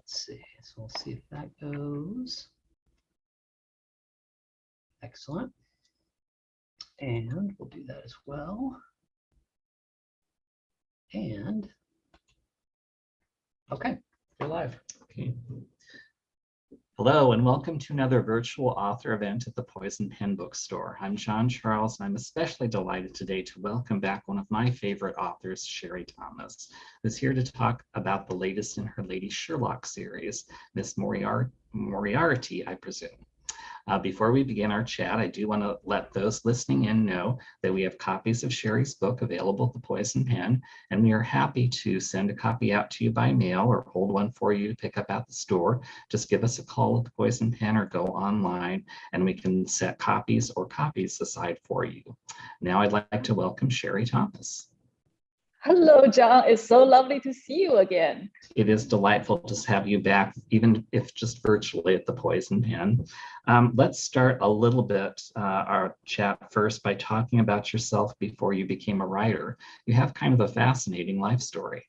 let's see. So we'll see if that goes. Excellent. And we'll do that as well. And okay, we're live. Okay. Hello, and welcome to another virtual author event at the Poison Pen Bookstore. I'm John Charles, and I'm especially delighted today to welcome back one of my favorite authors, Sherry Thomas, who's here to talk about the latest in her Lady Sherlock series, Miss Moriarty, I presume. Before we begin our chat, I do want to let those listening in know that we have copies of Sherry's book available at the Poison Pen, and we are happy to send a copy out to you by mail or hold one for you to pick up at the store. Just give us a call at the Poison Pen or go online, and we can set copies aside for you. Now I'd like to welcome Sherry Thomas. Hello, John. It's so lovely to see you again. It is delightful to have you back, even if just virtually at the Poison Pen. Let's start a little bit our chat first by talking about yourself before you became a writer. You have kind of a fascinating life story.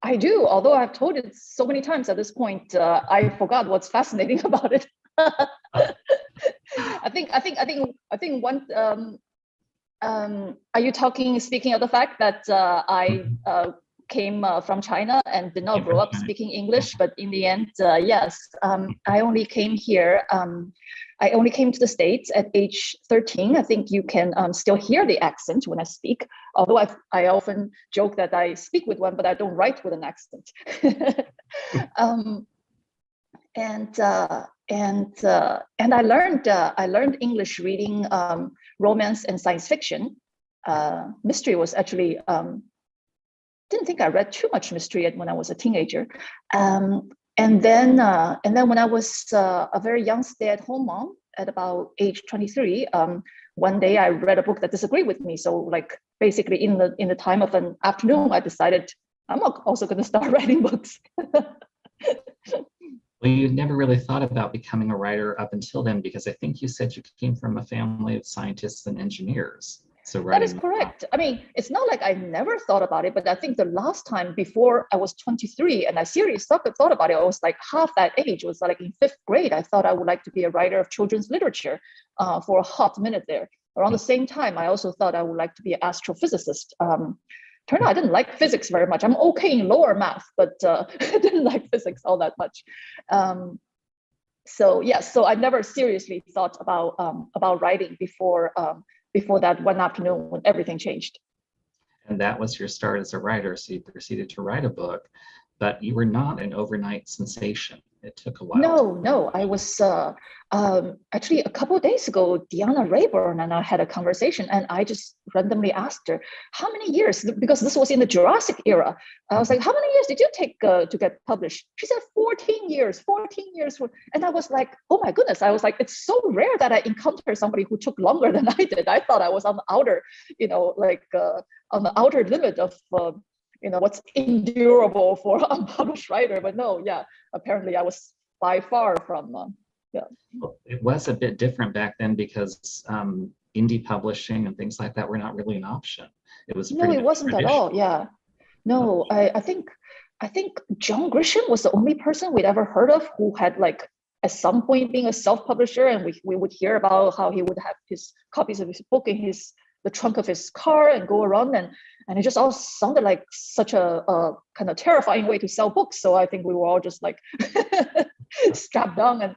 I do, although I've told it so many times at this point, I forgot what's fascinating about it. I think one. Are you speaking of the fact that I came from China and did not grow up speaking English, but in the end, yes, I only came here. I only came to the States at age 13. I think you can still hear the accent when I speak, although I often joke that I speak with one, but I don't write with an accent. And I learned English reading romance and science fiction. Mystery was actually didn't think I read too much mystery when I was a teenager. And then when I was a very young stay-at-home mom at about age 23, one day I read a book that disagreed with me. So like basically in the time of an afternoon, I decided I'm also going to start writing books. Well, you never really thought about becoming a writer up until then, because I think you said you came from a family of scientists and engineers. So that is correct. I mean, it's not like I never thought about it, but I think the last time before I was 23 and I seriously thought about it, I was like half that age. It was like in 5th grade. I thought I would like to be a writer of children's literature for a hot minute there. Around the same time, I also thought I would like to be an astrophysicist. Turned out I didn't like physics very much. I'm okay in lower math, but I didn't like physics all that much. So I never seriously thought about writing before that one afternoon when everything changed. And that was your start as a writer. So you proceeded to write a book, but you were not an overnight sensation. It took a while. No, I was actually a couple of days ago, Deanna Rayburn and I had a conversation, and I just randomly asked her, how many years, because this was in the Jurassic era. I was like, how many years did you take to get published? She said 14 years. And I was like, oh my goodness. I was like, it's so rare that I encounter somebody who took longer than I did. I thought I was on the outer, on the outer limit of what's endurable for an unpublished writer, but no, apparently I was by far from, Well, it was a bit different back then because indie publishing and things like that were not really an option. It was no, it wasn't at all. Yeah, no, I think John Grisham was the only person we'd ever heard of who had like at some point being a self-publisher, and we would hear about how he would have his copies of his book in the trunk of his car and go around, and it just all sounded like such a kind of terrifying way to sell books. So I think we were all just like strapped down and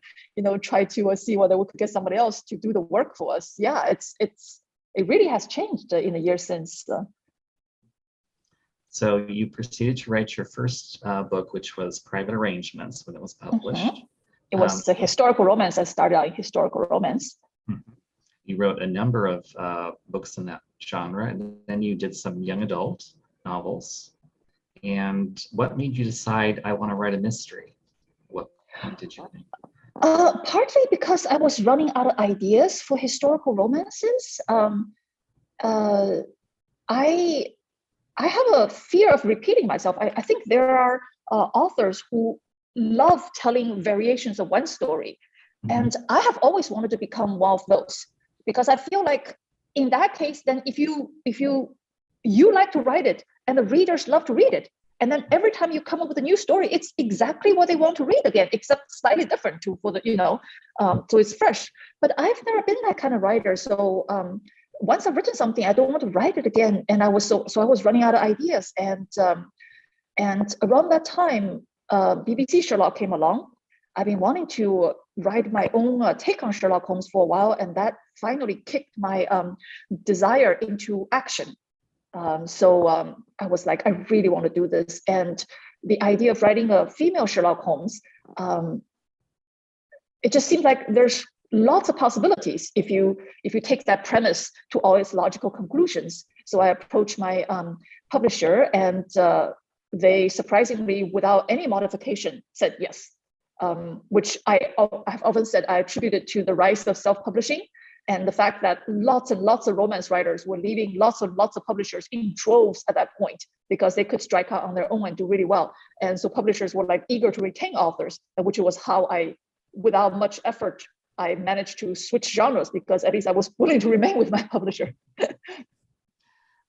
try to see whether we could get somebody else to do the work for us. Yeah, it really has changed in the years since. So you proceeded to write your first book, which was Private Arrangements, when it was published. Mm-hmm. It was a historical romance. I started out in historical romance. Mm-hmm. You wrote a number of books in that genre, and then you did some young adult novels. And what made you decide, I want to write a mystery? What did you think? Partly because I was running out of ideas for historical romances. I have a fear of repeating myself. I think there are authors who love telling variations of one story. Mm-hmm. And I have always wanted to become one of those, because I feel like in that case, then if you like to write it and the readers love to read it, And then every time you come up with a new story, it's exactly what they want to read again, except slightly different for the, so it's fresh. But I've never been that kind of writer. So once I've written something, I don't want to write it again. And I was I was running out of ideas. And around that time, BBC Sherlock came along. I've been wanting to write my own take on Sherlock Holmes for a while, and that finally kicked my desire into action. So I was like, I really want to do this. And the idea of writing a female Sherlock Holmes, it just seemed like there's lots of possibilities if you take that premise to all its logical conclusions. So I approached my publisher, and they surprisingly, without any modification, said yes. Which I've often said I attributed to the rise of self-publishing and the fact that lots and lots of romance writers were leaving lots of publishers in droves at that point because they could strike out on their own and do really well. And so publishers were like eager to retain authors, which was how without much effort, I managed to switch genres because at least I was willing to remain with my publisher.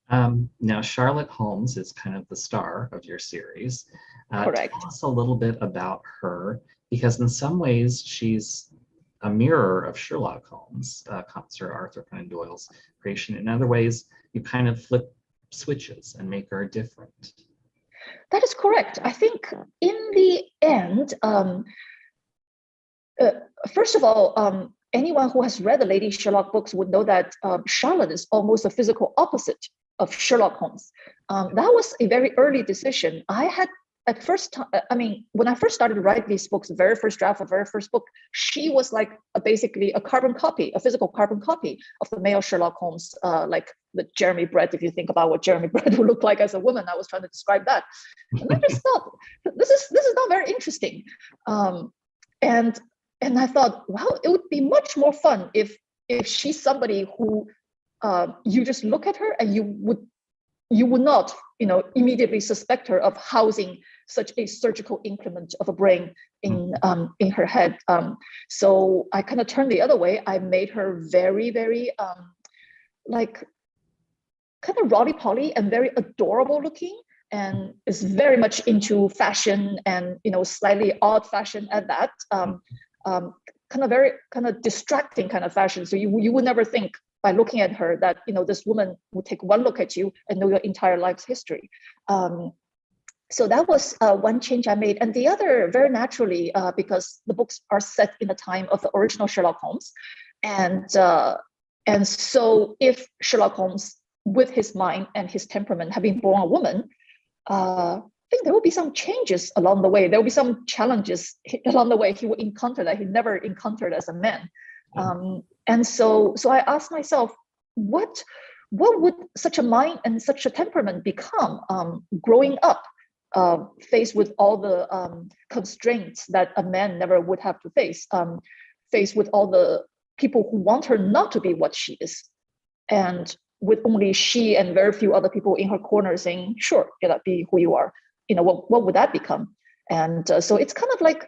Now, Sherlock Holmes is kind of the star of your series. Correct. Tell us a little bit about her, because in some ways she's a mirror of Sherlock Holmes, Sir Arthur Conan Doyle's creation. In other ways, you kind of flip switches and make her different. That is correct. I think in the end, first of all, anyone who has read the Lady Sherlock books would know that Charlotte is almost a physical opposite of Sherlock Holmes. That was a very early decision. I had at first, when I first started writing these books, the very first draft of the very first book, she was like basically a carbon copy, a physical carbon copy of the male Sherlock Holmes, like the Jeremy Brett. If you think about what Jeremy Brett would look like as a woman, I was trying to describe that. And I just thought, this is not very interesting. And I thought, well, it would be much more fun if she's somebody who you just look at her and you would not, immediately suspect her of housing such a surgical increment of a brain in her head. So I kind of turned the other way. I made her very, very like kind of rolly-poly and very adorable looking, and is very much into fashion and slightly odd fashion at that. Kind of distracting kind of fashion. So you would never think by looking at her that this woman would take one look at you and know your entire life's history. So that was one change I made, and the other very naturally because the books are set in the time of the original Sherlock Holmes, and so if Sherlock Holmes, with his mind and his temperament, had been born a woman, I think there will be some changes along the way. There will be some challenges along the way he will encounter that he never encountered as a man. And so I asked myself, what would such a mind and such a temperament become growing up, faced with all the constraints that a man never would have to face, faced with all the people who want her not to be what she is, and with only she and very few other people in her corner saying, sure, get up, be who you are. What would that become? And so it's kind of like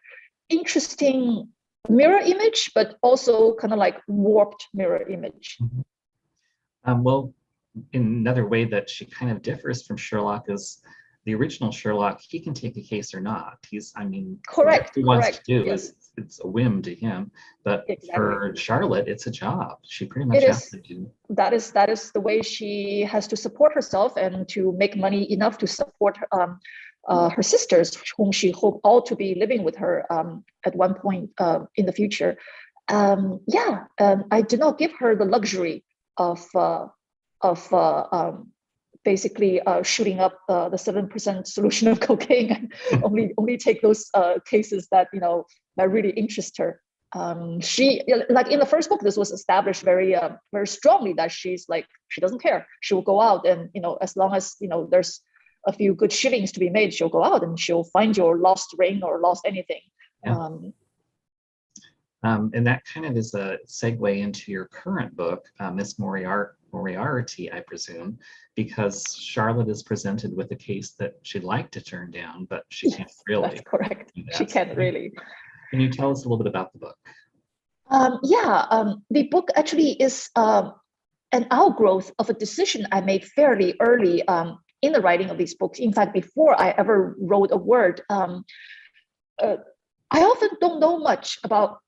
interesting mirror image, but also kind of like warped mirror image. Well, in another way that she kind of differs from Sherlock is the original Sherlock, he can take a case or not. Correct. What he wants to do is it's a whim to him, but for Charlotte, it's a job. She pretty much has to do. That is the way she has to support herself and to make money enough to support her sisters, whom she hoped all to be living with her at one point in the future. I did not give her the luxury of basically shooting up the 7% solution of cocaine, and only take those cases that that really interest her. She, like in the first book, this was established very very strongly that she's like, she doesn't care. She will go out and as long as there's a few good shillings to be made, she'll go out and she'll find your lost ring or lost anything. Yeah. And that kind of is a segue into your current book, Miss Moriarty, I presume, because Charlotte is presented with a case that she'd like to turn down, but she can't really. That's correct. She can't really. Can you tell us a little bit about the book? The book actually is an outgrowth of a decision I made fairly early in the writing of these books. In fact, before I ever wrote a word, I often don't know much about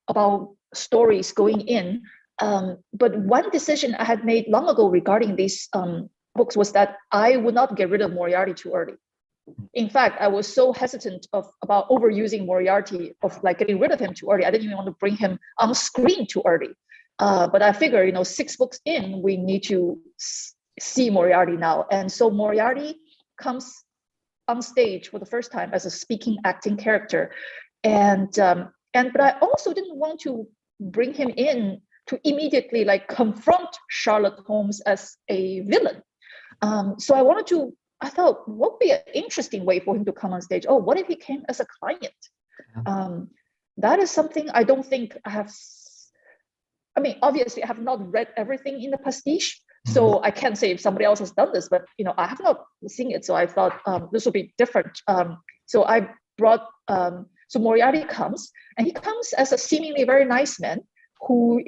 stories going in. But one decision I had made long ago regarding these books was that I would not get rid of Moriarty too early. In fact, I was so hesitant about overusing Moriarty, of like getting rid of him too early. I didn't even want to bring him on screen too early. But I figure, 6 books in, we need to see Moriarty now. And so Moriarty comes on stage for the first time as a speaking, acting character. But I also didn't want to bring him in to immediately like confront Sherlock Holmes as a villain. So I thought, what would be an interesting way for him to come on stage? Oh, what if he came as a client? That is something I don't think I have. I mean, obviously, I have not read everything in the pastiche, so I can't say if somebody else has done this, but I have not seen it. So I thought this would be different. So I brought. So Moriarty comes, and he comes as a seemingly very nice man who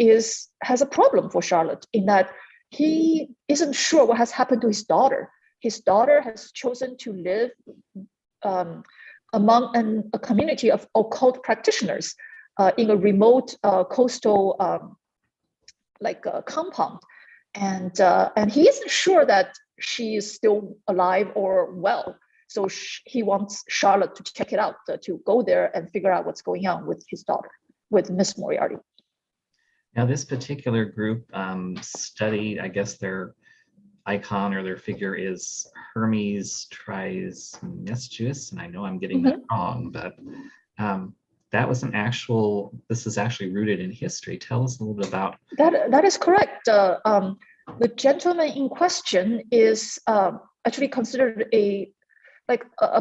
has a problem for Charlotte in that he isn't sure what has happened to his daughter. His daughter has chosen to live among a community of occult practitioners in a remote coastal compound, and he isn't sure that she is still alive or well. So he wants Charlotte to check it out, to go there and figure out what's going on with his daughter, with Miss Moriarty. Now, this particular group studied, I guess their icon or their figure is Hermes Trismegistus, and I know I'm getting that wrong, but that was this is actually rooted in history. Tell us a little bit about that. That is correct. The gentleman in question is actually considered a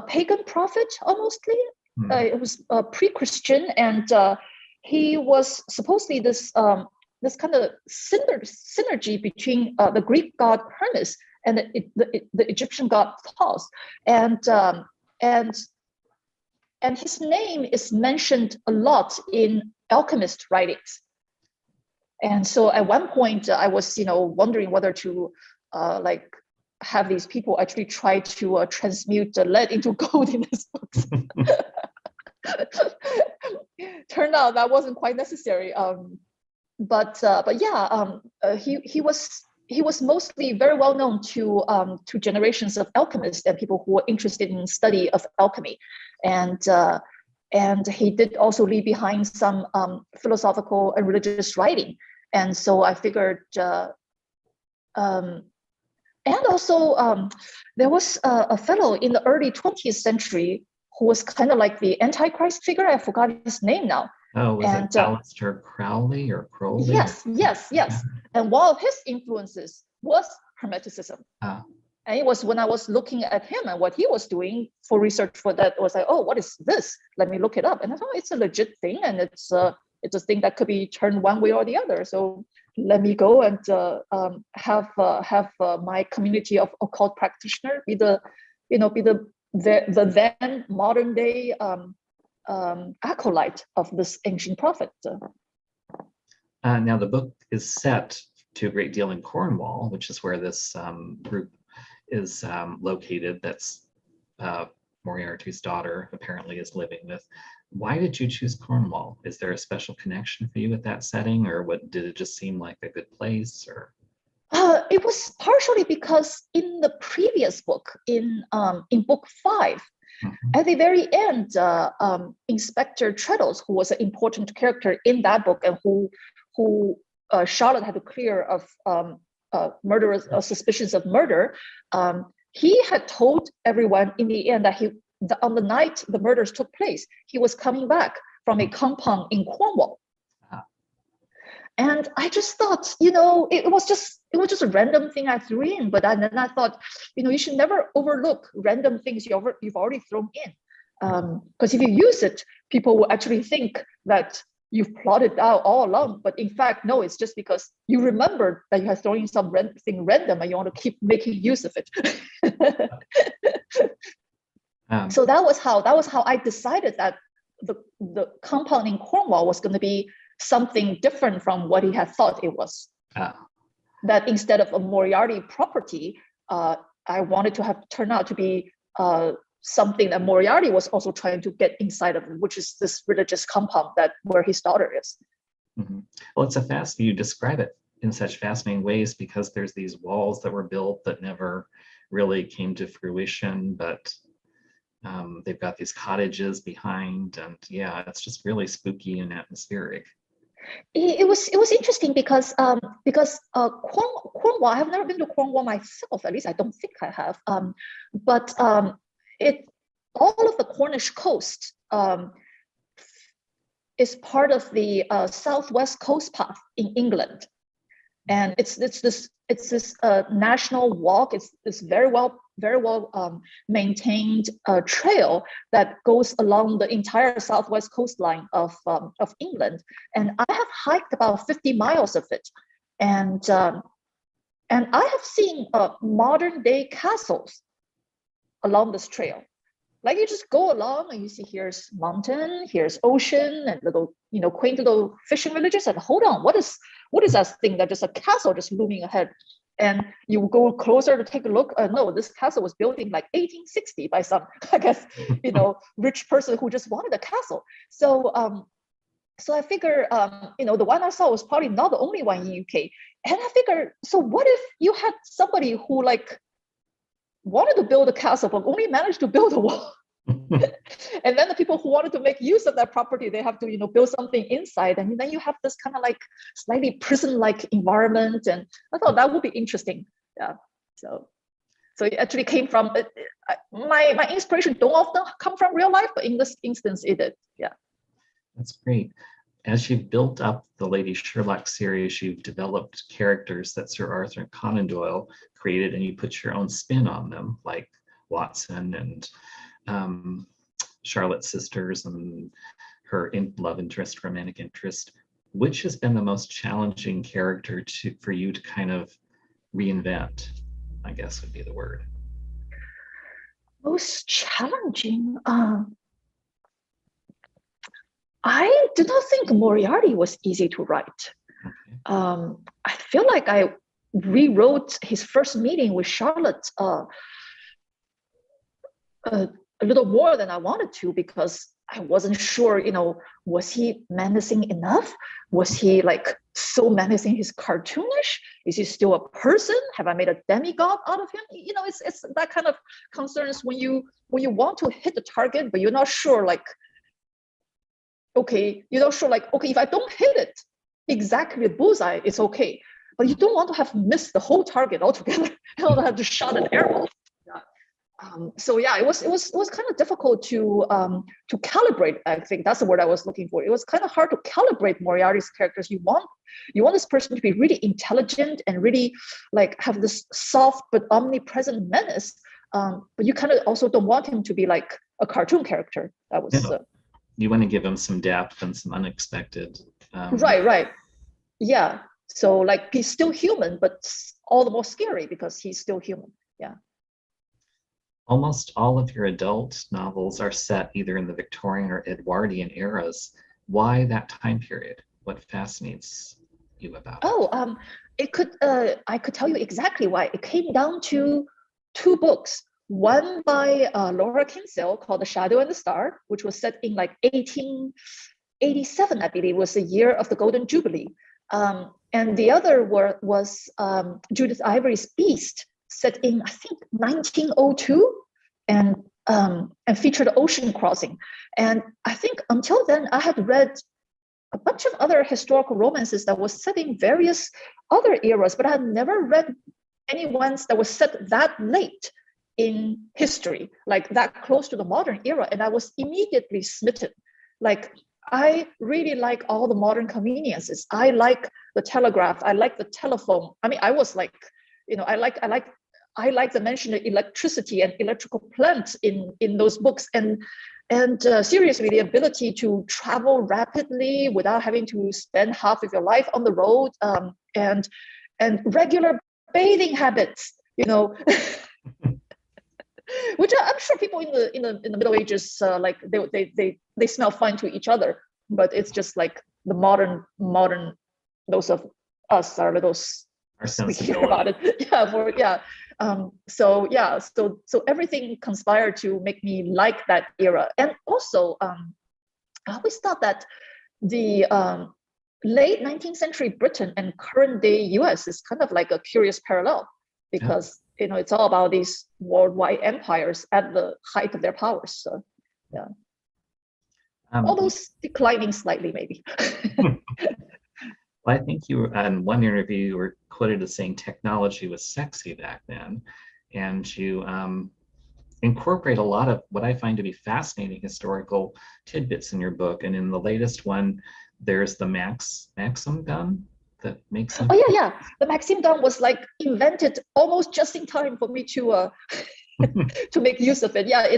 pagan prophet, almostly. It was pre-Christian, and he was supposedly this kind of synergy between the Greek god Hermes and the Egyptian god Thoth, and his name is mentioned a lot in alchemist writings. And so at one point I was wondering whether to have these people actually try to transmute the lead into gold in his books. Turned out that wasn't quite necessary. But yeah, he was mostly very well known to generations of alchemists and people who were interested in study of alchemy, and he did also leave behind some philosophical and religious writing. And so I figured. And also, there was a fellow in the early 20th century who was kind of like the Antichrist figure. I forgot his name now. Oh, was it Aleister Crowley or Crowley? Yes. And one of his influences was Hermeticism. And it was when I was looking at him and what he was doing for research for that, was like, oh, what is this? Let me look it up. And I thought it's a legit thing, and it's a thing that could be turned one way or the other. So let me go and have my community of occult practitioner be the then modern day acolyte of this ancient prophet. Now the book is set to a great deal in Cornwall, which is where this group is located. That's Moriarty's daughter apparently is living with. Why did you choose Cornwall? Is there a special connection for you with that setting, or did it just seem like a good place? Or it was partially because in the previous book, in book 5, at the very end, Inspector Treadles, who was an important character in that book and who Charlotte had to clear of murderous suspicions of murder, he had told everyone in the end that on the night the murders took place, he was coming back from a compound in Cornwall. And I just thought, it was just a random thing I threw in. But then I thought, you should never overlook random things you've already thrown in, because if you use it, people will actually think that you've plotted out all along. But in fact, no, it's just because you remembered that you have thrown in something random and you want to keep making use of it. So that was how I decided that the compound in Cornwall was going to be something different from what he had thought it was. That instead of a Moriarty property, I wanted to have turn out to be something that Moriarty was also trying to get inside of, which is this religious compound where his daughter is. Mm-hmm. Well, you describe it in such fascinating ways because there's these walls that were built that never really came to fruition, but they've got these cottages behind, and yeah, it's just really spooky and atmospheric. It was interesting because Cornwall, I have never been to Cornwall myself. At least I don't think I have. But all of the Cornish coast is part of the Southwest Coast Path in England, and it's this national walk. It's this very well maintained trail that goes along the entire southwest coastline of England, and I have hiked about 50 miles of it, and I have seen modern day castles along this trail. Like you just go along and you see here's mountain, here's ocean, and little quaint little fishing villages. And hold on, what is that thing that just a castle just looming ahead? And you go closer to take a look. No, this castle was built in like 1860 by some, I guess, rich person who just wanted a castle. So I figure, the one I saw was probably not the only one in UK. And I figure, so what if you had somebody who like wanted to build a castle but only managed to build a wall? And then the people who wanted to make use of that property, they have to build something inside, and then you have this kind of like slightly prison-like environment. And I thought that would be interesting. Yeah, so it actually came from my inspiration don't often come from real life, but in this instance it did. Yeah, that's great. As you've built up the Lady Sherlock series, you've developed characters that Sir Arthur Conan Doyle created, and you put your own spin on them, like Watson and Charlotte's sisters and her love interest, romantic interest. Which has been the most challenging character for you to kind of reinvent, I guess would be the word? Most challenging? I do not think Moriarty was easy to write. Okay. I feel like I rewrote his first meeting with Charlotte a little more than I wanted to, because I wasn't sure, was he menacing enough? Was he like so menacing he's cartoonish? Is he still a person? Have I made a demigod out of him? It's that kind of concerns when you want to hit the target, but you're not sure, okay, if I don't hit it exactly the bullseye, it's okay. But you don't want to have missed the whole target altogether. You don't have to shot an arrow. So yeah, it was kind of difficult to calibrate. I think that's the word I was looking for. It was kind of hard to calibrate Moriarty's characters. You want this person to be really intelligent and really like have this soft but omnipresent menace, but you kind of also don't want him to be like a cartoon character. That was you want to give him some depth and some unexpected. Right. Yeah. So like he's still human, but all the more scary because he's still human. Yeah. Almost all of your adult novels are set either in the Victorian or Edwardian eras. Why that time period? What fascinates you about it? I could tell you exactly why. It came down to two books. One by Laura Kinsale called The Shadow and the Star, which was set in like 1887, I believe, was the year of the Golden Jubilee. And the other was Judith Ivory's Beast, set in, I think, 1902, and featured ocean crossing. And I think until then, I had read a bunch of other historical romances that was set in various other eras, but I had never read any ones that was set that late in history, like that close to the modern era. And I was immediately smitten. Like, I really like all the modern conveniences. I like the telegraph. I like the telephone. I mean, I was like, I like the mention of electricity and electrical plants in those books, and seriously, the ability to travel rapidly without having to spend half of your life on the road, and regular bathing habits, which I'm sure people in the Middle Ages like they smell fine to each other, but it's just like the modern those of us are a little we hear about it. So everything conspired to make me like that era. And also, I always thought that the late 19th century Britain and current day US is kind of like a curious parallel, because it's all about these worldwide empires at the height of their powers. So yeah, almost declining slightly maybe. Well, I think you were on one interview, you were quoted as saying technology was sexy back then, and you incorporate a lot of what I find to be fascinating historical tidbits in your book. And in the latest one, there's the Maxim gun that makes them. Oh yeah. The Maxim gun was like invented almost just in time for me to to make use of it. Yeah,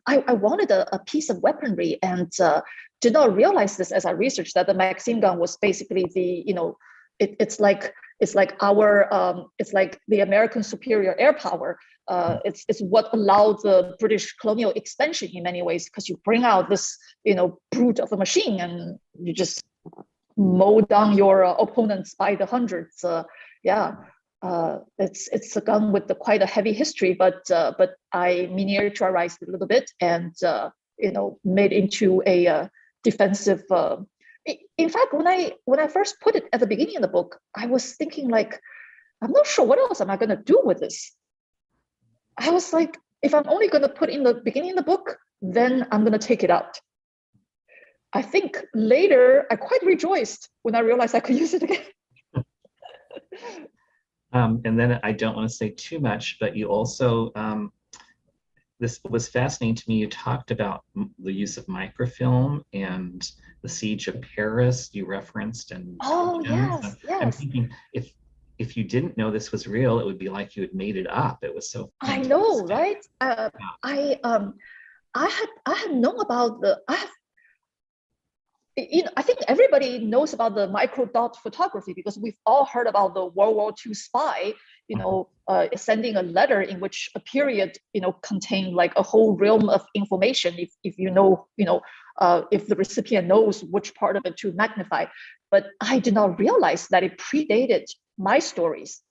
I wanted a piece of weaponry, and did not realize this as I researched that the Maxim gun was basically the, it's like the American superior air power. It's what allowed the British colonial expansion in many ways, because you bring out this brute of a machine and you just mow down your opponents by the hundreds. It's a gun with quite a heavy history, but I miniaturized it a little bit and made into a defensive. In fact, when I first put it at the beginning of the book, I was thinking like, I'm not sure what else am I going to do with this. I was like, if I'm only going to put in the beginning of the book, then I'm going to take it out. I think later I quite rejoiced when I realized I could use it again. And then I don't want to say too much, but you also, this was fascinating to me. You talked about the use of microfilm and the siege of Paris you referenced. And yes. I'm thinking if you didn't know this was real, it would be like you had made it up. It was so fantastic. I know, right? I had known about I think everybody knows about the microdot photography, because we've all heard about the World War II spy, sending a letter in which a period, contained like a whole realm of information. If if the recipient knows which part of it to magnify. But I did not realize that it predated my stories.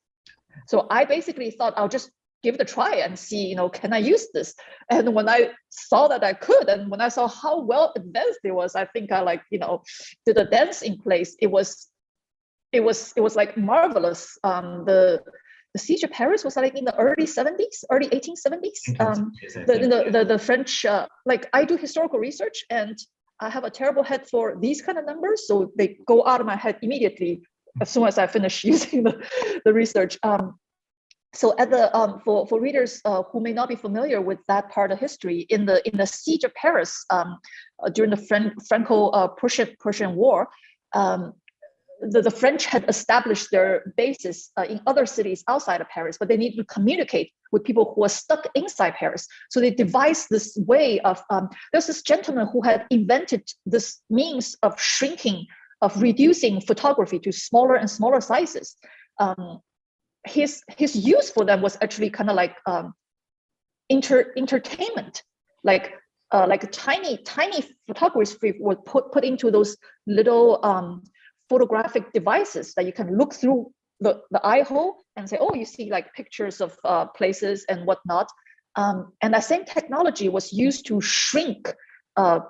So I basically thought I'll just give it a try and see, can I use this? And when I saw that I could, and when I saw how well advanced it was, I think I did a dance in place. It was like marvelous. The siege of Paris was like in the early 1870s. The French, I do historical research and I have a terrible head for these kind of numbers, so they go out of my head immediately as soon as I finish using the research. So at the for readers who may not be familiar with that part of history, in the siege of Paris during the Franco-Prussian War, the French had established their bases in other cities outside of Paris, but they needed to communicate with people who were stuck inside Paris. So they devised this way of there's this gentleman who had invented this means of shrinking, of reducing photography to smaller and smaller sizes. His use for them was actually kind of like entertainment, like tiny photography was put into those little photographic devices that you can look through the eye hole and say, oh, you see like pictures of places and whatnot. And that same technology was used to shrink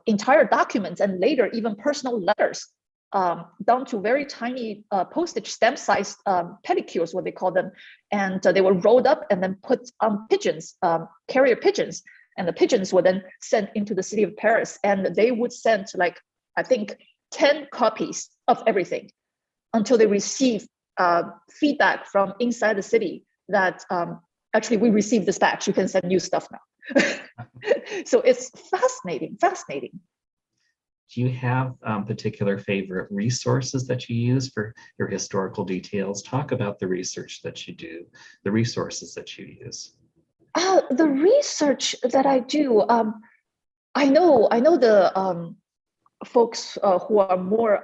entire documents and later even personal letters down to very tiny postage stamp sized pellicles, what they call them. And they were rolled up and then put on pigeons, carrier pigeons. And the pigeons were then sent into the city of Paris. And they would send like, I think, 10 copies of everything until they receive feedback from inside the city that actually we received this batch, you can send new stuff now. So it's fascinating. Do you have particular favorite resources that you use for your historical details? Talk about the research that you do, the resources that you use. The research that I do, I know the folks who are more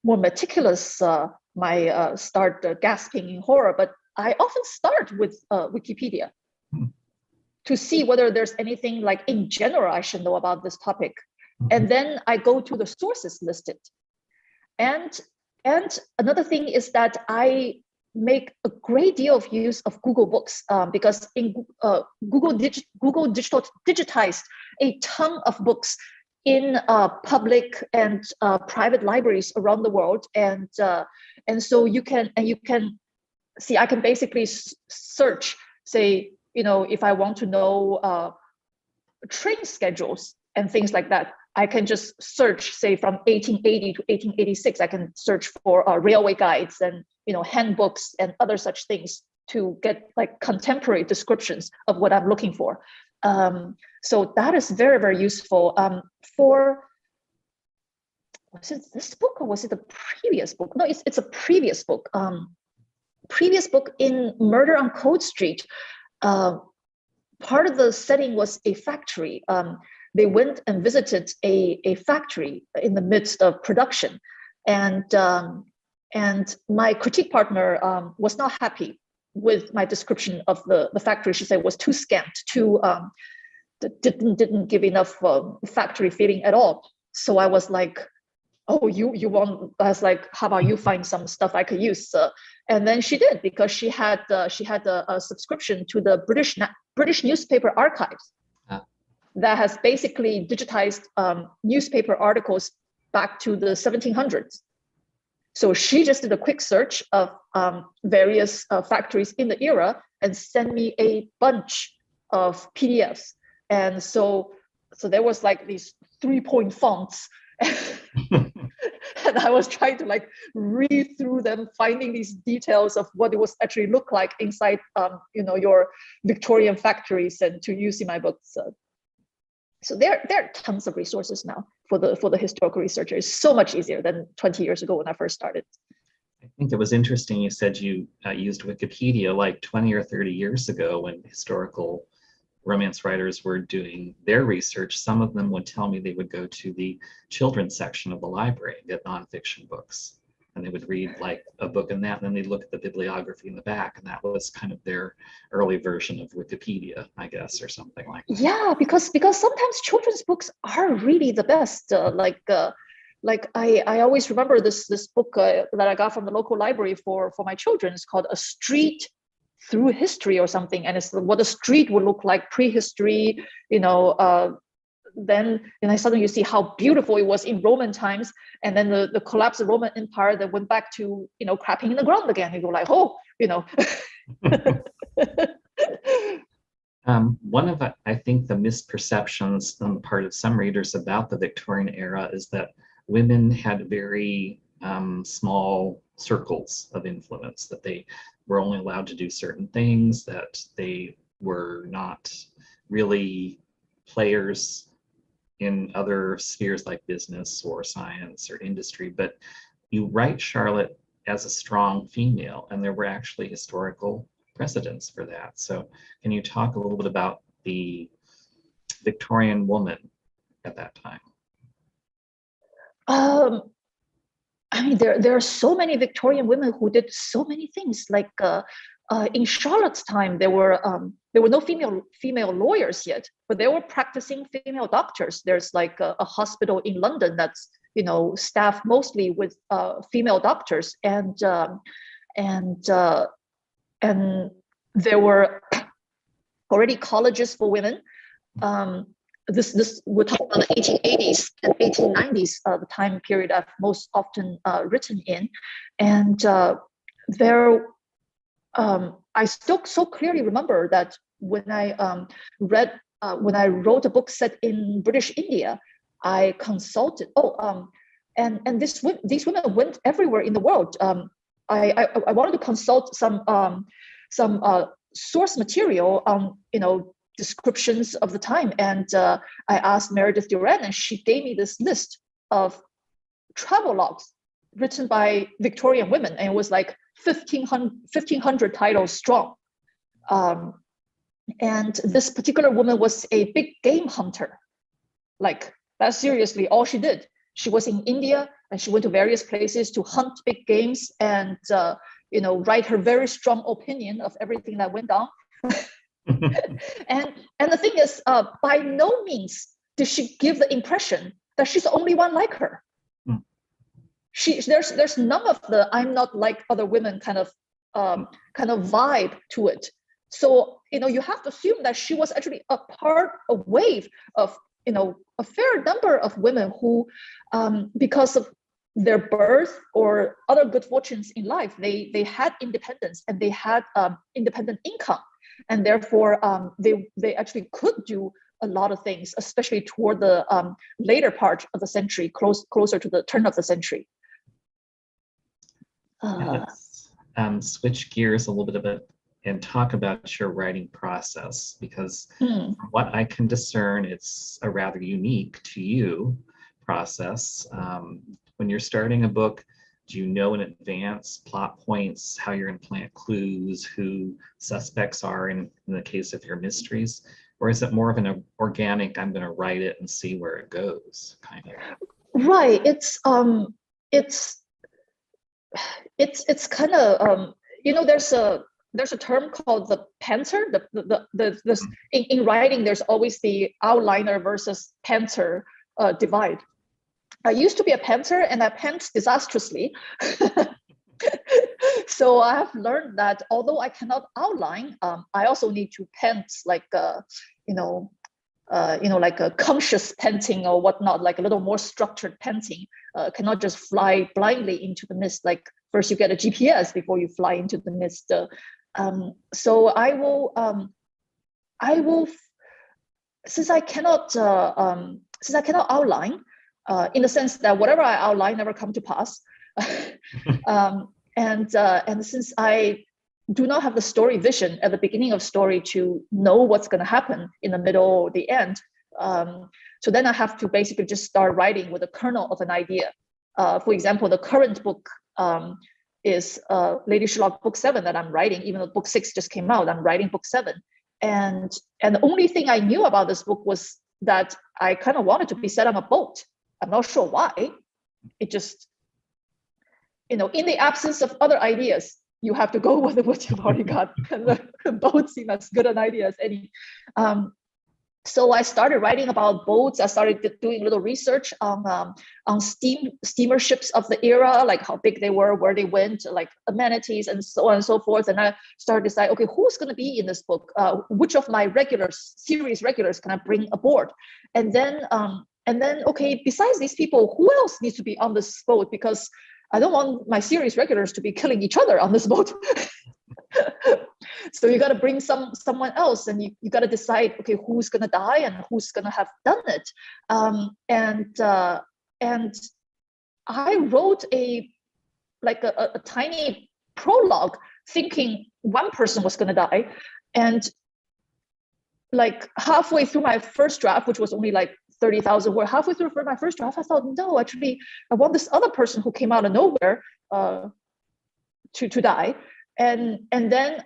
meticulous might start gasping in horror, but I often start with Wikipedia to see whether there's anything like in general I should know about this topic. And then I go to the sources listed. And And another thing is that I make a great deal of use of Google Books because in Google digitized a ton of books in public and private libraries around the world, and so you can see, I can basically search, say, if I want to know train schedules and things like that, I can just search, say, from 1880 to 1886. I can search for railway guides and handbooks and other such things to get like contemporary descriptions of what I'm looking for. So that is very, very useful. For, was it this book or was it the previous book? No, it's a previous book. Previous book in Murder on Cold Street. Part of the setting was a factory. They went and visited a factory in the midst of production, and my critique partner was not happy with my description of the factory. She said it was too scant, too didn't give enough factory feeling at all. So I was like, oh, you want? I was like, how about you find some stuff I could use? And then she did, because she had a subscription to the British newspaper archives that has basically digitized newspaper articles back to the 1700s. So she just did a quick search of various factories in the era and sent me a bunch of PDFs. And so there was like these 3-point fonts. And I was trying to like read through them, finding these details of what it was actually look like inside, your Victorian factories, and to use in my books. So there are tons of resources now for the historical researcher. It's so much easier than 20 years ago when I first started. I think it was interesting you said you used Wikipedia like 20 or 30 years ago when historical romance writers were doing their research. Some of them would tell me they would go to the children's section of the library and get nonfiction books. And they would read like a book in that, and then they'd look at the bibliography in the back, and that was kind of their early version of Wikipedia, I guess, or something like that. Yeah, because sometimes children's books are really the best. Like I always remember this book that I got from the local library for my children. It's called A Street Through History or something, and it's what a street would look like prehistory. Then suddenly you see how beautiful it was in Roman times, and then the collapse of the Roman Empire that went back to crapping in the ground again. You go like, oh, One of I think the misperceptions on the part of some readers about the Victorian era is that women had very small circles of influence, that they were only allowed to do certain things, that they were not really players in other spheres like business or science or industry. But you write Charlotte as a strong female, and there were actually historical precedents for that. So can you talk a little bit about the Victorian woman at that time? I mean, there are so many Victorian women who did so many things. Like in Charlotte's time, there were no female lawyers yet, but there were practicing female doctors. There's like a hospital in London that's staffed mostly with female doctors, and there were already colleges for women. This we're talking about the 1880s and 1890s, the time period I've most often written in, and there. I still so clearly remember that when I when I wrote a book set in British India, I consulted. And these women went everywhere in the world. I wanted to consult some source material on descriptions of the time, and I asked Meredith Duran, and she gave me this list of travel logs written by Victorian women, and it was like 1,500 titles strong. And this particular woman was a big game hunter. Like, that's seriously all she did. She was in India, and she went to various places to hunt big games and write her very strong opinion of everything that went on. and the thing is, by no means did she give the impression that she's the only one like her. there's none of the I'm not like other women kind of vibe to it. So you have to assume that she was actually a wave of a fair number of women who, because of their birth or other good fortunes in life, they had independence and they had independent income, and therefore they actually could do a lot of things, especially toward the later part of the century, closer to the turn of the century. Let's switch gears a little bit and talk about your writing process, because from what I can discern, it's a rather unique to you process. When you're starting a book, do you know in advance plot points, how you're going to plant clues, who suspects are in the case of your mysteries? Or is it more of an organic, I'm going to write it and see where it goes kind of? Right. It's kind of there's a term called the pantser. In writing, there's always the outliner versus pantser divide. I used to be a pantser and I pant disastrously. So I have learned that although I cannot outline, I also need to pant like like a conscious panting or whatnot, like a little more structured panting. Cannot just fly blindly into the mist. Like first you get a GPS before you fly into the mist. So I will, since I cannot outline, in the sense that whatever I outline never come to pass, and since I do not have the story vision at the beginning of story to know what's going to happen in the middle or the end, so then I have to basically just start writing with a kernel of an idea. For example, the current book is Lady Sherlock book 7 that I'm writing. Even though book 6 just came out, I'm writing book 7, and the only thing I knew about this book was that I kind of wanted to be set on a boat. I'm not sure why. It just, in the absence of other ideas, you have to go with what you've already got. And the boat seemed as good an idea as any. So I started writing about boats. I started doing a little research on steamer ships of the era, like how big they were, where they went, like amenities, and so on and so forth. And I started to decide, okay, who's going to be in this book? Which of my series regulars can I bring aboard? And then, okay, besides these people, who else needs to be on this boat? Because I don't want my series regulars to be killing each other on this boat. So you got to bring someone else, and you got to decide, okay, who's going to die and who's going to have done it. And I wrote a tiny prologue thinking one person was going to die. And like halfway through my first draft, which was only like 30,000 words, halfway through my first draft, I thought, no, actually, I want this other person who came out of nowhere to die. And then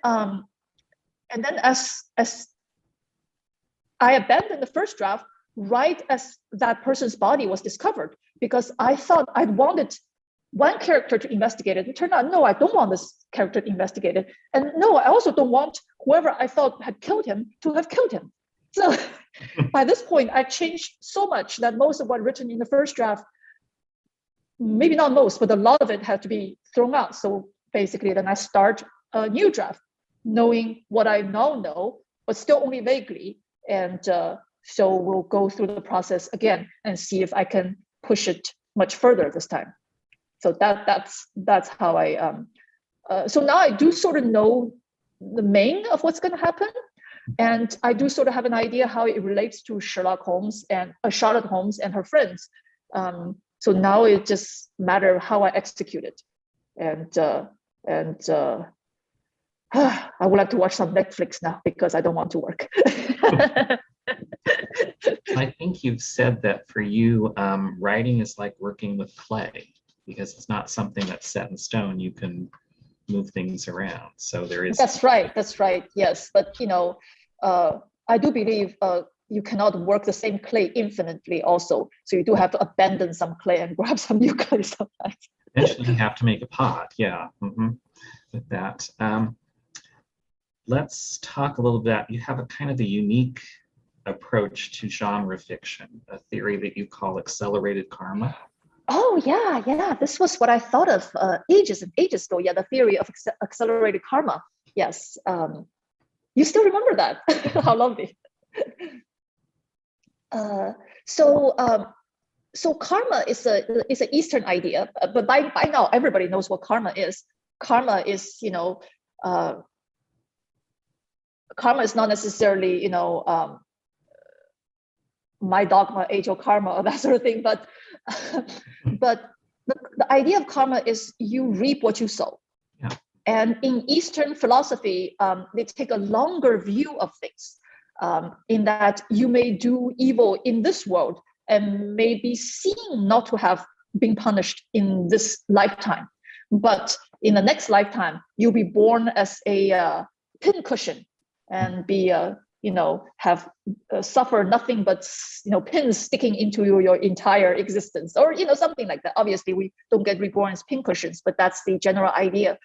as I abandoned the first draft right as that person's body was discovered, because I thought I wanted one character to investigate it. It turned out, no, I don't want this character investigated. And no, I also don't want whoever I thought had killed him to have killed him. So by this point, I changed so much that most of what written in the first draft, maybe not most, but a lot of it had to be thrown out. So basically, then I start a new draft, knowing what I now know, but still only vaguely. And so we'll go through the process again and see if I can push it much further this time. So that's how I. So now I do sort of know the main of what's going to happen, and I do sort of have an idea how it relates to Sherlock Holmes and Charlotte Holmes and her friends. So now it just matters how I execute it, and I would like to watch some Netflix now because I don't want to work. I think you've said that for you, writing is like working with clay, because it's not something that's set in stone. You can move things around. So there is. That's right. Yes, but I do believe you cannot work the same clay infinitely. Also, so you do have to abandon some clay and grab some new clay sometimes. Eventually, you have to make a pot. Yeah. With that, let's talk a little bit. You have a kind of a unique approach to genre fiction, a theory that you call accelerated karma. Oh yeah. This was what I thought of ages and ages ago. Yeah, the theory of accelerated karma. Yes. You still remember that? How lovely. Uh, so so karma is an Eastern idea, but by now everybody knows what karma is. Karma is, karma is not necessarily, my dogma, age of karma, or that sort of thing. But but the idea of karma is you reap what you sow. Yeah. And in Eastern philosophy, they take a longer view of things, in that you may do evil in this world and may be seen not to have been punished in this lifetime. But in the next lifetime, you'll be born as a pincushion and be, have suffer nothing but, pins sticking into your entire existence, or, something like that. Obviously, we don't get reborn as pincushions, but that's the general idea,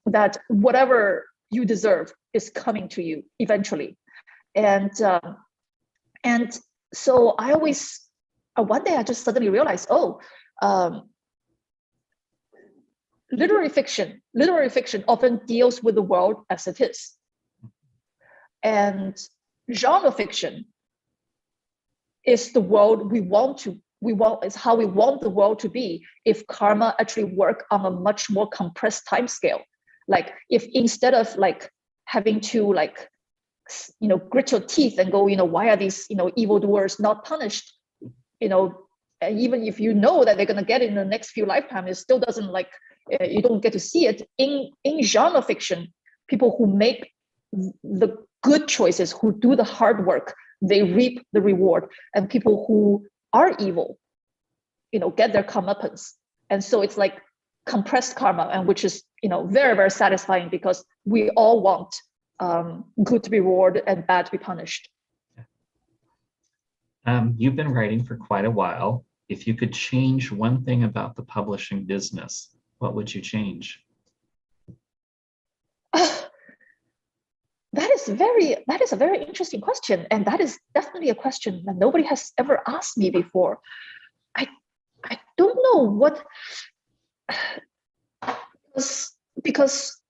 that whatever you deserve is coming to you eventually. And so I always, one day I just suddenly realized, literary fiction often deals with the world as it is. And genre fiction is the world is how we want the world to be if karma actually work on a much more compressed time scale. Like if instead of like having to grit your teeth and go, why are these, evildoers not punished? Even if you know that they're going to get it in the next few lifetimes, it still doesn't you don't get to see it. In genre fiction, people who make the good choices, who do the hard work, they reap the reward, and people who are evil, get their comeuppance. And so it's like compressed karma, and which is, very, very satisfying, because we all want good to be rewarded and bad to be punished. You've been writing for quite a while. If you could change one thing about the publishing business, what would you change? That is a very interesting question, and that is definitely a question that nobody has ever asked me before. I don't know what, because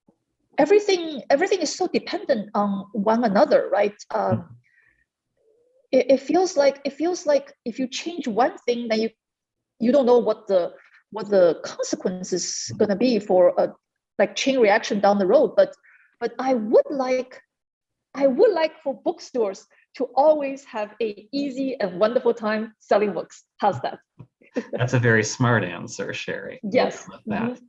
everything is so dependent on one another, right? It feels like if you change one thing, then you don't know what the consequences going to be for a chain reaction down the road. But I would like for bookstores to always have a easy and wonderful time selling books. How's that? That's a very smart answer, Sherry. Yes. That.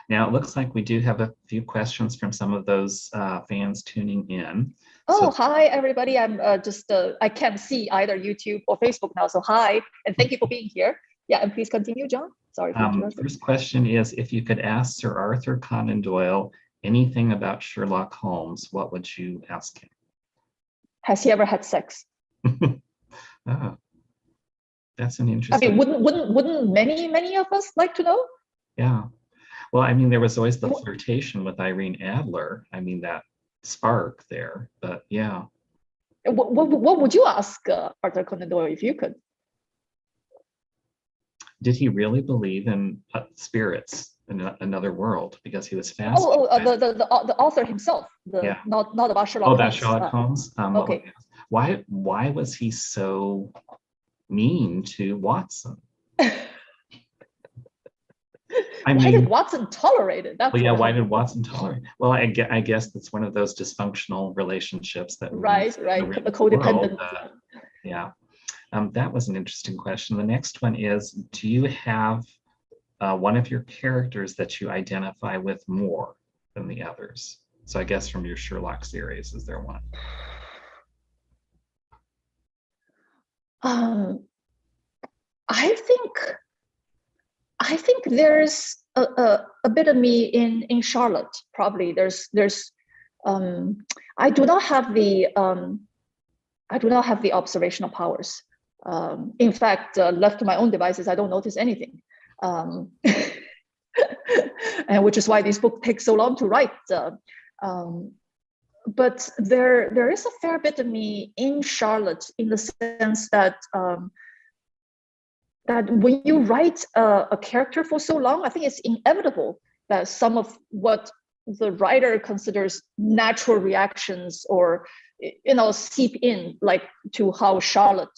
Now, it looks like we do have a few questions from some of those fans tuning in. Oh, hi, everybody. I'm I can't see either YouTube or Facebook now. So hi, and thank you for being here. Yeah, and please continue, John. Sorry for interrupting. First question is, if you could ask Sir Arthur Conan Doyle anything about Sherlock Holmes, what would you ask him? Has he ever had sex? Oh, that's an interesting. I mean, wouldn't many of us like to know? Yeah. Well, I mean, there was always the flirtation with Irene Adler. I mean, that spark there, but yeah. What would you ask Arthur Conan Doyle if you could? Did he really believe in spirits in another world? Because he was fascinated. The author himself. Not about Sherlock Holmes. Oh, that's Sherlock Holmes. Okay. Why was he so mean to Watson? Why did Watson tolerate it? Why did Watson tolerate it? Well, I guess that's one of those dysfunctional relationships that right, the codependent. Yeah, that was an interesting question. The next one is, do you have one of your characters that you identify with more than the others? So I guess from your Sherlock series, is there one? I think there's a bit of me in Charlotte. Probably there's I do not have the observational powers. In fact, left to my own devices, I don't notice anything, and which is why this book takes so long to write. But there is a fair bit of me in Charlotte, in the sense that that when you write a character for so long, I think it's inevitable that some of what the writer considers natural reactions or seep in, like to how Charlotte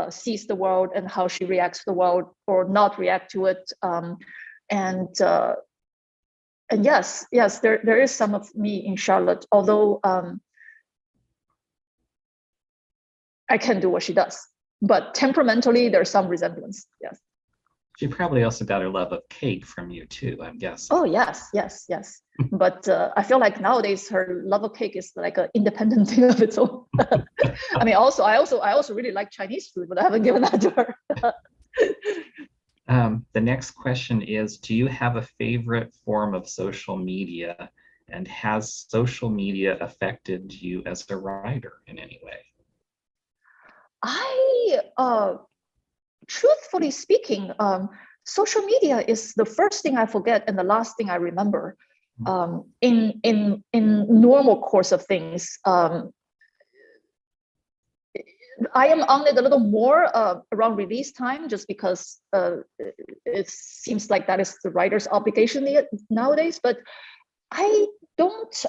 sees the world and how she reacts to the world or not react to it. And yes, there is some of me in Charlotte, although I can do what she does. But temperamentally, there's some resemblance. Yes. She probably also got her love of cake from you too, I'm guessing. Oh yes. But I feel like nowadays her love of cake is like an independent thing of its own. I mean, I also really like Chinese food, but I haven't given that to her. The next question is, do you have a favorite form of social media, and has social media affected you as a writer in any way? Truthfully speaking, social media is the first thing I forget and the last thing I remember. In normal course of things, I am on it a little more around release time, just because it seems like that is the writer's obligation nowadays. But I don't.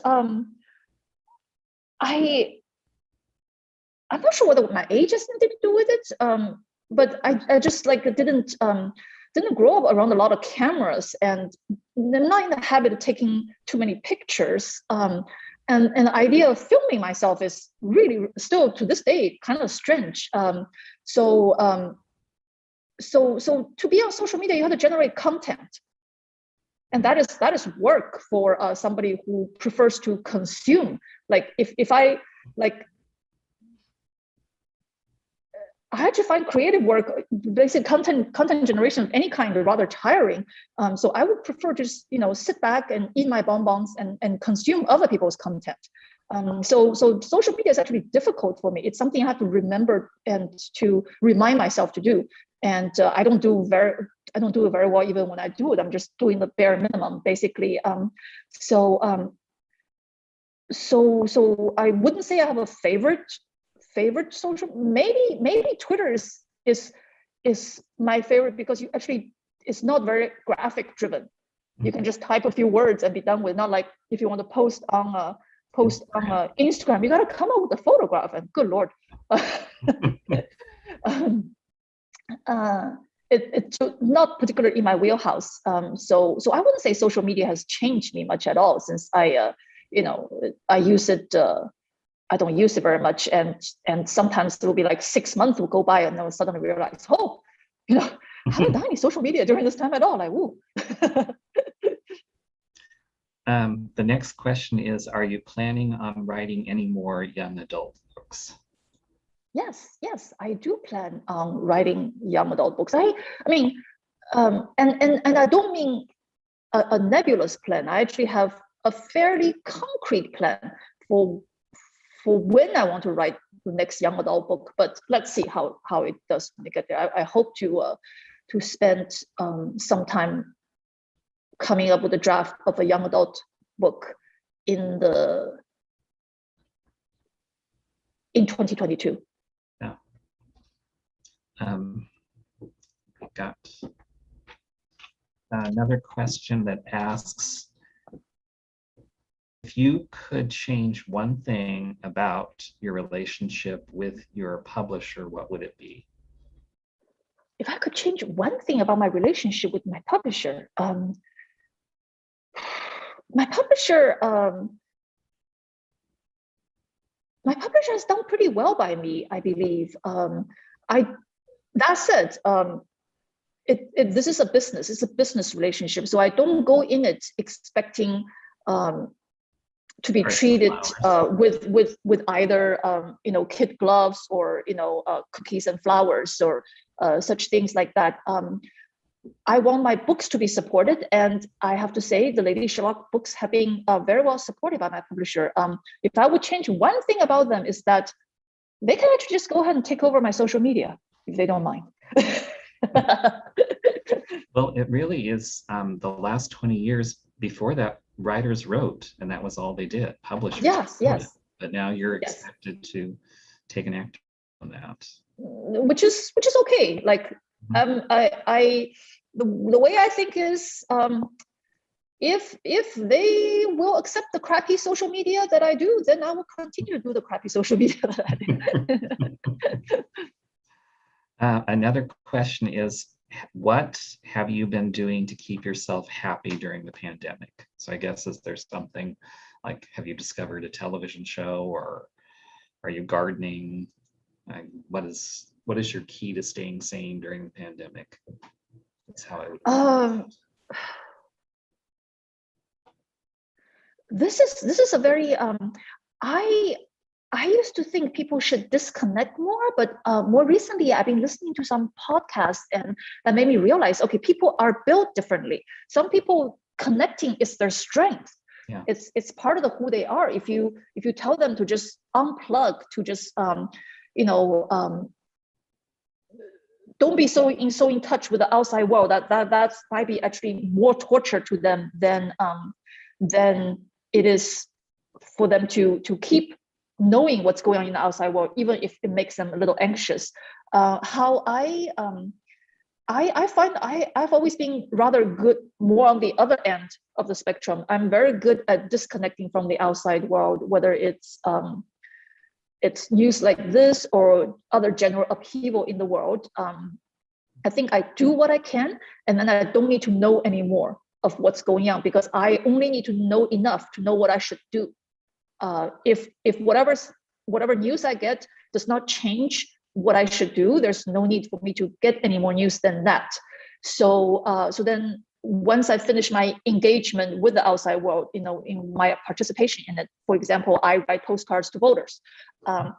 I'm not sure whether my age has something to do with it. But I just like didn't grow up around a lot of cameras, and I'm not in the habit of taking too many pictures. And the idea of filming myself is really still to this day kind of strange. So to be on social media, you have to generate content, and that is work for somebody who prefers to consume. Like if I like. I had to find creative work, basic content generation of any kind, rather tiring. So I would prefer to just sit back and eat my bonbons and consume other people's content. So social media is actually difficult for me. It's something I have to remember and to remind myself to do. And I don't do it very well even when I do it. I'm just doing the bare minimum, basically. So I wouldn't say I have a favorite social. Maybe Twitter is my favorite, because it's not very graphic driven. You can just type a few words and be done with. Not like if you want to post on Instagram, you got to come up with a photograph, and good lord. It's not particularly in my wheelhouse. So I wouldn't say social media has changed me much at all since I use it. I don't use it very much, and sometimes it will be like 6 months will go by, and then I'll suddenly realize, I haven't done any social media during this time at all. Like, woo. The next question is, are you planning on writing any more young adult books? Yes, I do plan on writing young adult books. I mean, and I don't mean a nebulous plan. I actually have a fairly concrete plan for when I want to write the next young adult book, but let's see how it does when I get there. I hope to spend some time coming up with a draft of a young adult book in 2022. Yeah. Got another question that asks, if you could change one thing about your relationship with your publisher, what would it be? If I could change one thing about my relationship with my publisher, my publisher has done pretty well by me, I believe. That said, this is a business. It's a business relationship, so I don't go in it expecting to be treated with either kid gloves or cookies and flowers or such things like that. I want my books to be supported, and I have to say the Lady Sherlock books have been very well supported by my publisher. If I would change one thing about them, is that they can actually just go ahead and take over my social media if they don't mind. Well, it really is the last 20 years. Before that, writers wrote, and that was all they did. Publishers. Yes. But now you're expected to take an act on that, which is okay. Like The way I think is, if they will accept the crappy social media that I do, then I will continue to do the crappy social media that I do. Another question is, what have you been doing to keep yourself happy during the pandemic? So I guess, is there something like, have you discovered a television show, or are you gardening? What is your key to staying sane during the pandemic? That's how I would. This is a very I used to think people should disconnect more, but more recently I've been listening to some podcasts, and that made me realize, okay, people are built differently. Some people, connecting is their strength. Yeah. It's part of who they are. If you tell them to just unplug, to just don't be so in touch with the outside world, that's might be actually more torture to them than it is for them to keep knowing what's going on in the outside world, even if it makes them a little anxious. How I find I've always been rather good, more on the other end of the spectrum. I'm very good at disconnecting from the outside world, whether it's news like this or other general upheaval in the world. I think I do what I can, and then I don't need to know any more of what's going on, because I only need to know enough to know what I should do. If whatever news I get does not change what I should do, there's no need for me to get any more news than that. So then once I finish my engagement with the outside world, in my participation in it, for example, I write postcards to voters.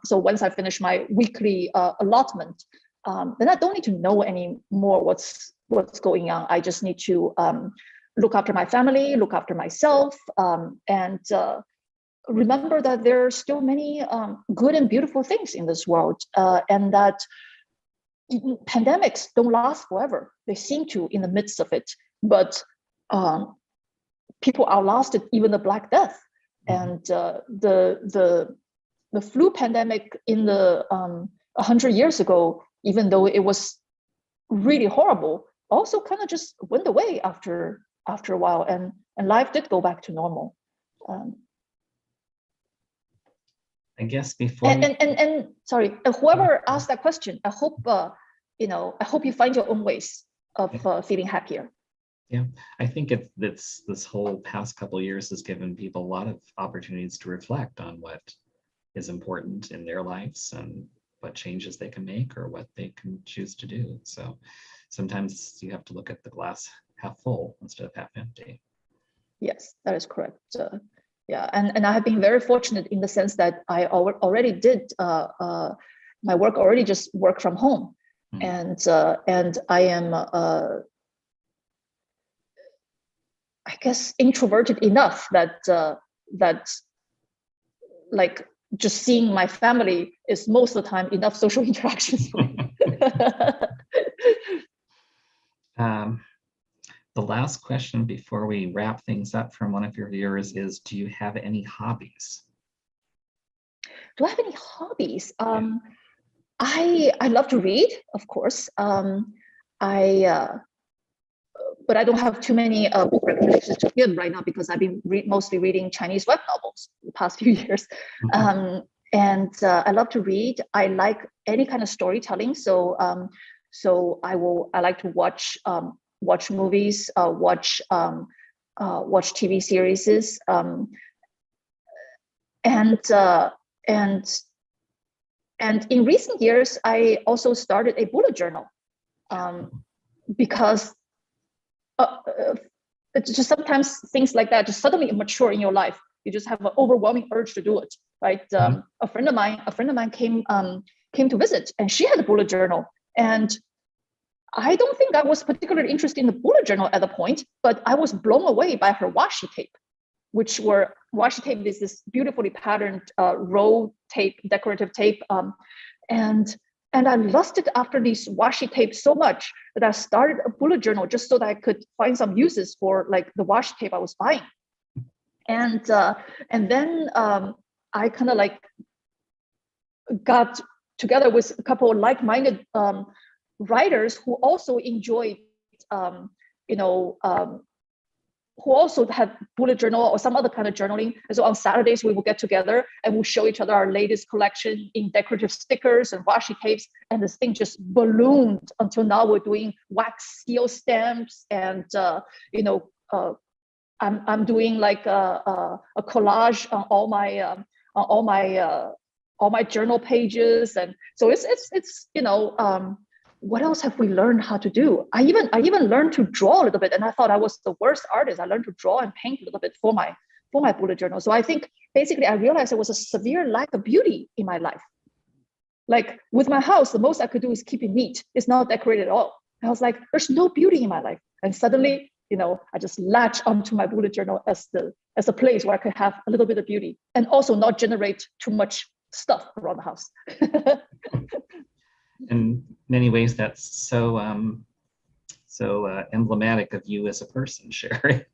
So once I finish my weekly allotment, then I don't need to know any more what's going on. I just need to look after my family, look after myself, and remember that there are still many good and beautiful things in this world, and that pandemics don't last forever. They seem to in the midst of it, but people outlasted even the Black Death, and the flu pandemic in the 100 years ago, even though it was really horrible, also kind of just went away after a while, and life did go back to normal. I guess before and sorry, whoever asked that question, I hope you find your own ways of feeling happier. Yeah, I think it's this whole past couple of years has given people a lot of opportunities to reflect on what is important in their lives and what changes they can make or what they can choose to do. So sometimes you have to look at the glass half full instead of half empty. Yes, that is correct. Yeah, and I have been very fortunate in the sense that I already did my work, already just work from home, and I am I guess introverted enough that like just seeing my family is most of the time enough social interactions for me. The last question before we wrap things up from one of your viewers is, do you have any hobbies? Do I have any hobbies? I love to read, of course. But I don't have too many book recommendations to give right now, because I've been mostly reading Chinese web novels the past few years. And I love to read. I like any kind of storytelling. So I like to watch movies, watch TV series, and in recent years, I also started a bullet journal, because it's just sometimes things like that just suddenly mature in your life. You just have an overwhelming urge to do it, right? A friend of mine came to visit, and she had a bullet journal, and I don't think I was particularly interested in the bullet journal at the point, but I was blown away by her washi tape, washi tape is this beautifully patterned roll tape, decorative tape, and I lusted after these washi tape so much that I started a bullet journal just so that I could find some uses for like the washi tape I was buying. And then I kind of like got together with a couple of like-minded writers who also enjoy, who also have bullet journal or some other kind of journaling. And so on Saturdays, we will get together and we'll show each other our latest collection in decorative stickers and washi tapes. And this thing just ballooned until now we're doing wax seal stamps. And, I'm doing like a collage on all my journal pages. And so it's what else have we learned how to do? I even learned to draw a little bit, and I thought I was the worst artist. I learned to draw and paint a little bit for my bullet journal. So I think basically I realized there was a severe lack of beauty in my life. Like with my house, the most I could do is keep it neat. It's not decorated at all. I was like, there's no beauty in my life. And suddenly, I just latched onto my bullet journal as a place where I could have a little bit of beauty and also not generate too much stuff around the house. In many ways, that's so emblematic of you as a person, Sherry.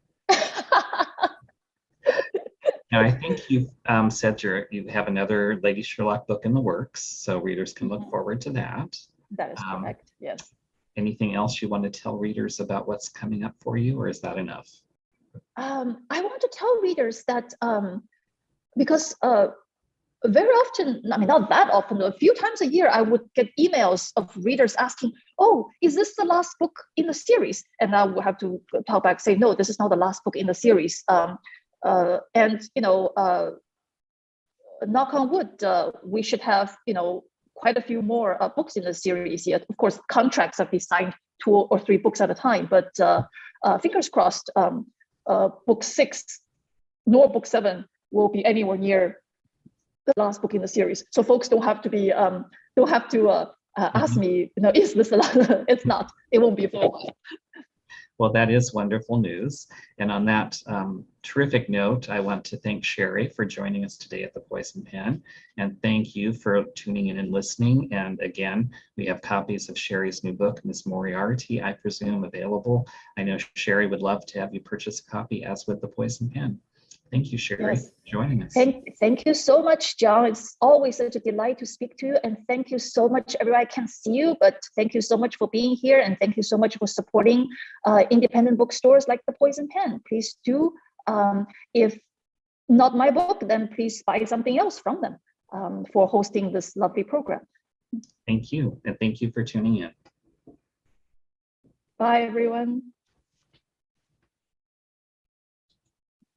Now, I think you've said you have another Lady Sherlock book in the works, so readers can look forward to that. That is correct, yes. Anything else you want to tell readers about what's coming up for you, or is that enough? I want to tell readers that because very often, I mean, not that often, a few times a year, I would get emails of readers asking, oh, is this the last book in the series? And I would have to talk back, say, no, this is not the last book in the series. And, knock on wood, we should have, quite a few more books in the series yet. Of course, contracts have been signed 2 or 3 books at a time, but fingers crossed, book 6 nor book 7 will be anywhere near the last book in the series. So folks don't have to ask me, is this the last? It's not. It won't be for a while. Well, that is wonderful news. And on that terrific note, I want to thank Sherry for joining us today at the Poison Pen. And thank you for tuning in and listening. And again, we have copies of Sherry's new book, Miss Moriarty, I presume, available. I know Sherry would love to have you purchase a copy, as with the Poison Pen. Thank you, Sherry, Yes. for joining us. Thank you so much, John. It's always such a delight to speak to you. And thank you so much, everybody. I can't see you, but thank you so much for being here. And thank you so much for supporting independent bookstores like the Poison Pen. Please do. If not my book, then please buy something else from them for hosting this lovely program. Thank you. And thank you for tuning in. Bye, everyone.